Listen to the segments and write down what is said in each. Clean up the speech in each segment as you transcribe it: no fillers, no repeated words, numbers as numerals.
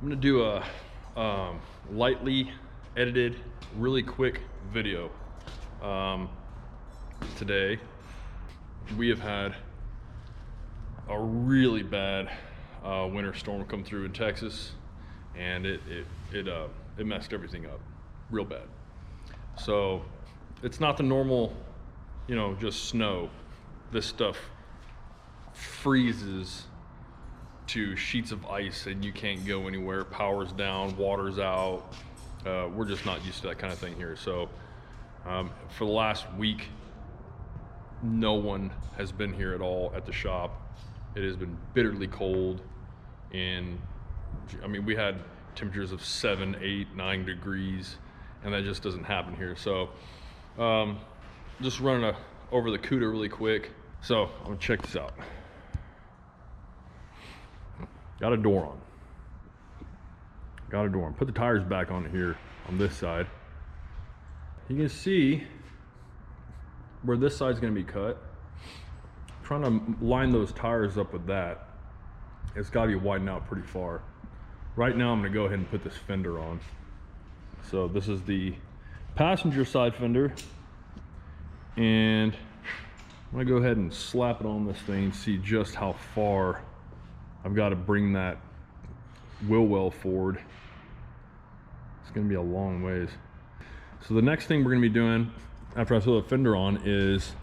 I'm gonna do a lightly edited, really quick video. Today, we have had a really bad winter storm come through in Texas, and it messed everything up real bad. So it's not the normal, you know, just snow. This stuff freezes to sheets of ice and you can't go anywhere. Power's down, water's out. We're just not used to that kind of thing here. So for the last week, no one has been here at all at the shop. It has been bitterly cold, and I mean, we had temperatures of 7, 8, 9 degrees, and that just doesn't happen here. So just running over the Cuda really quick. So I'm gonna check this out. Got a door on. Got a door on. Put the tires back on here on this side. You can see where this side's gonna be cut. I'm trying to line those tires up with that. It's gotta be widened out pretty far. Right now I'm gonna go ahead and put this fender on. So this is the passenger side fender, and I'm gonna go ahead and slap it on this thing and see just how far I've got to bring that wheel well forward. It's gonna be a long ways. So the next thing we're gonna be doing after I throw the fender on is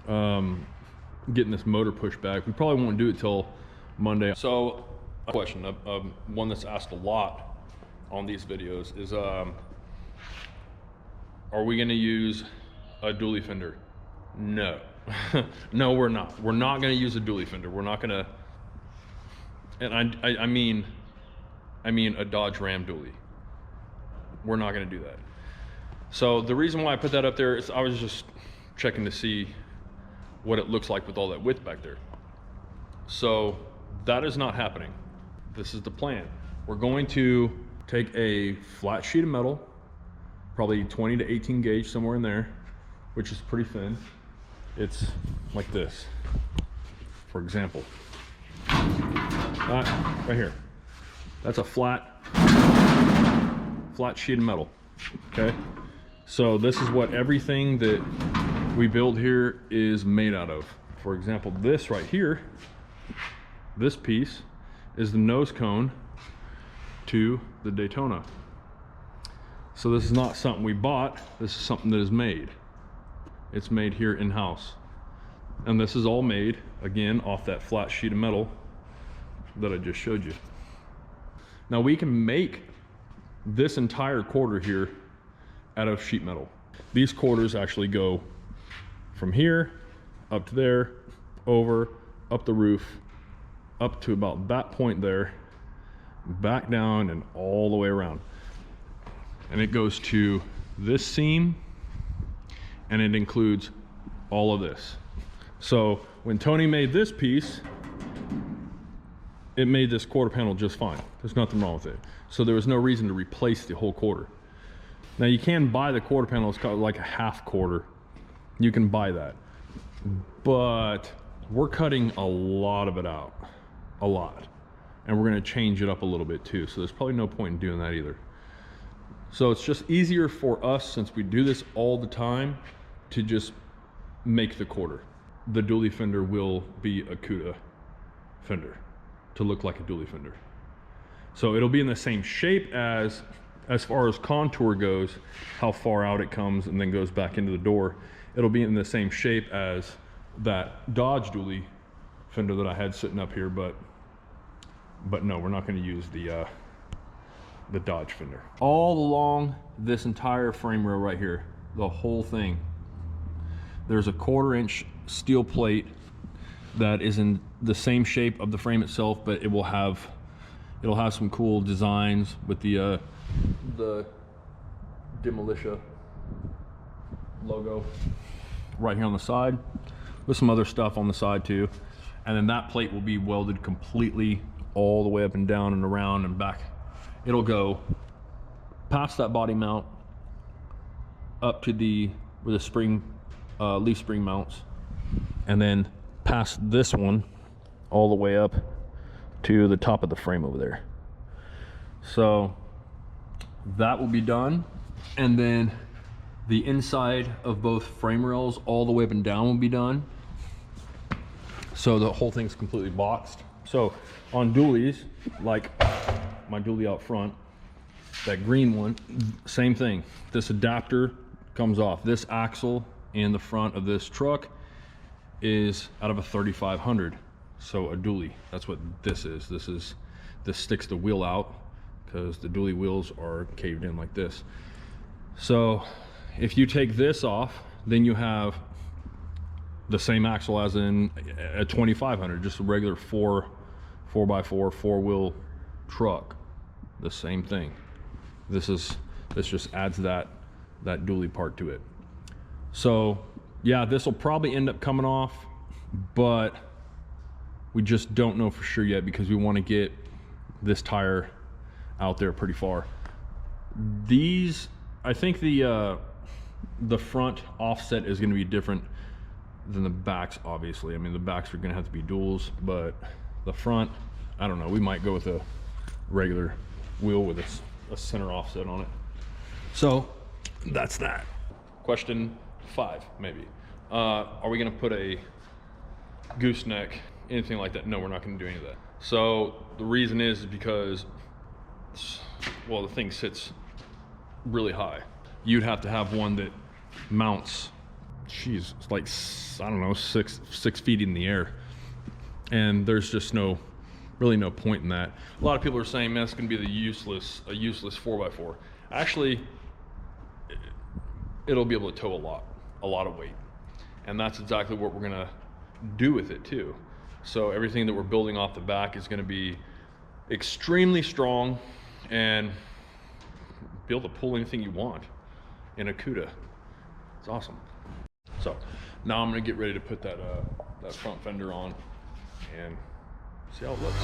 getting this motor pushed back. We probably won't do it till Monday. So a question, one that's asked a lot on these videos is, are we gonna use a dually fender? No. No, we're not. We're not gonna use a dually fender. We're not gonna, and I mean a Dodge Ram dually. We're not gonna do that. So the reason why I put that up there is I was just checking to see what it looks like with all that width back there. So that is not happening. This is the plan. We're going to take a flat sheet of metal, probably 20 to 18 gauge, somewhere in there, which is pretty thin. It's like this, for example. Right here. That's a flat sheet of metal, okay? So this is what everything that we build here is made out of. For example, this right here, this piece is the nose cone to the Daytona. So this is not something we bought, this is something that is made. It's made here in-house. And this is all made, again, off that flat sheet of metal that I just showed you. Now we can make this entire quarter here out of sheet metal. These quarters actually go from here up to there, over, up the roof, up to about that point there, back down and all the way around. And it goes to this seam, and it includes all of this. So when Tony made this piece, it made this quarter panel just fine. There's nothing wrong with it. So there was no reason to replace the whole quarter. Now you can buy the quarter panel, it's called like a half quarter. You can buy that. But we're cutting a lot of it out, a lot. And we're gonna change it up a little bit too. So there's probably no point in doing that either. So it's just easier for us, since we do this all the time, to just make the quarter. The dually fender will be a Cuda fender to look like a dually fender. So it'll be in the same shape as far as contour goes, how far out it comes and then goes back into the door. It'll be in the same shape as that Dodge dually fender that I had sitting up here, but no, we're not gonna use the Dodge fender. All along this entire frame rail right here, the whole thing, there's a 1/4-inch steel plate that is in the same shape of the frame itself, but it'll have some cool designs with the Demolition logo right here on the side, with some other stuff on the side too. And then that plate will be welded completely all the way up and down and around and back. It'll go past that body mount up to where the spring, leaf spring mounts, and then past this one all the way up to the top of the frame over there. So that will be done. And then the inside of both frame rails all the way up and down will be done. So the whole thing's completely boxed. So on dualies, like my dually out front, that green one, same thing. This adapter comes off. This axle in the front of this truck is out of a 3500. So a dually, that's what this is. This sticks the wheel out because the dually wheels are caved in like this. So if you take this off, then you have the same axle as in a 2500, just a regular 4x4 four-wheel truck. The same thing. This just adds that dually part to it. So yeah, this will probably end up coming off, but we just don't know for sure yet because we want to get this tire out there pretty far. These, I think the front offset is going to be different than the backs, obviously. I mean, the backs are going to have to be duals, but the front, I don't know, we might go with a regular wheel with a center offset on it. So that's that. Question 5, maybe. Are we going to put a gooseneck, anything like that? No, we're not going to do any of that. So the reason is because, well, the thing sits really high. You'd have to have one that mounts, geez, it's like, I don't know, six feet in the air. And there's just really no point in that. A lot of people are saying, man, it's gonna be a useless 4x4. Actually, it'll be able to tow a lot of weight. And that's exactly what we're gonna do with it too. So everything that we're building off the back is gonna be extremely strong and be able to pull anything you want in a Cuda. It's awesome. So now I'm gonna get ready to put that front fender on and see how it looks.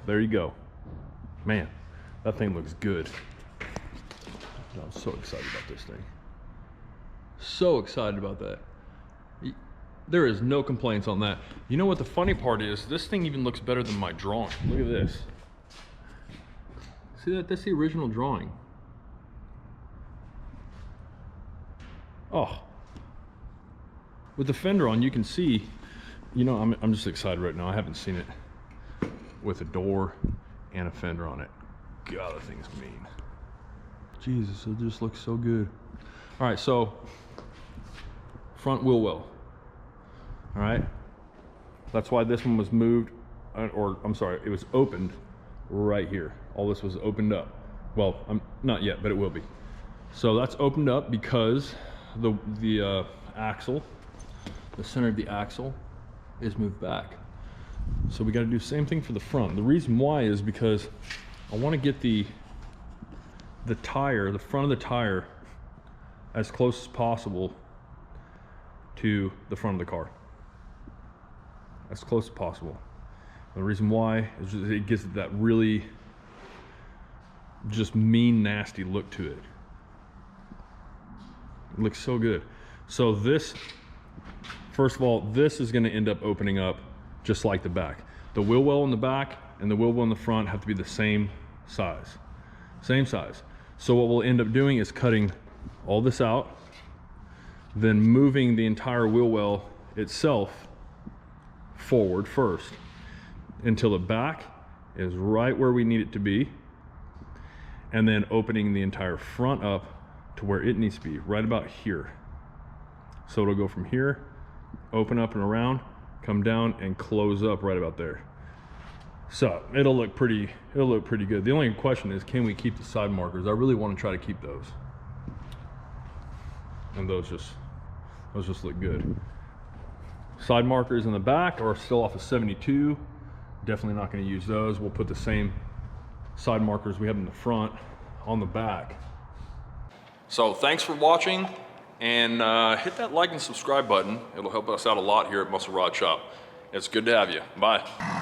There you go. Man, that thing looks good. I'm so excited about this thing. So excited about that. There is no complaints on that. You know what the funny part is? This thing even looks better than my drawing. Look at this. See that? That's the original drawing. Oh. With the fender on, you can see, you know, I'm just excited right now. I haven't seen it with a door and a fender on it. God, that thing's mean. Jesus, it just looks so good. All right, so front wheel well. All right, that's why this one was moved, or I'm sorry, it was opened right here. All this was opened up. Well, not yet, but it will be. So that's opened up because the axle, the center of the axle is moved back. So we got to do the same thing for the front. The reason why is because I want to get the tire, the front of the tire, as close as possible to the front of the car. As close as possible. The reason why is just it gives it that really just mean, nasty look to it. It looks so good. So this, first of all, this is going to end up opening up just like the back. The wheel well in the back and the wheel well in the front have to be the same size. Same size. So what we'll end up doing is cutting all this out, then moving the entire wheel well itself forward first until the back is right where we need it to be, and then opening the entire front up to where it needs to be, right about here. So it'll go from here, open up and around, come down and close up right about there. So it'll look pretty good. The only question is, can we keep the side markers? I really want to try to keep those. And those just look good. Side markers in the back are still off of 72. Definitely not going to use those. We'll put the same side markers we have in the front on the back. So thanks for watching, and hit that like and subscribe button. It'll help us out a lot here at Muscle Rod Shop. It's good to have you. Bye.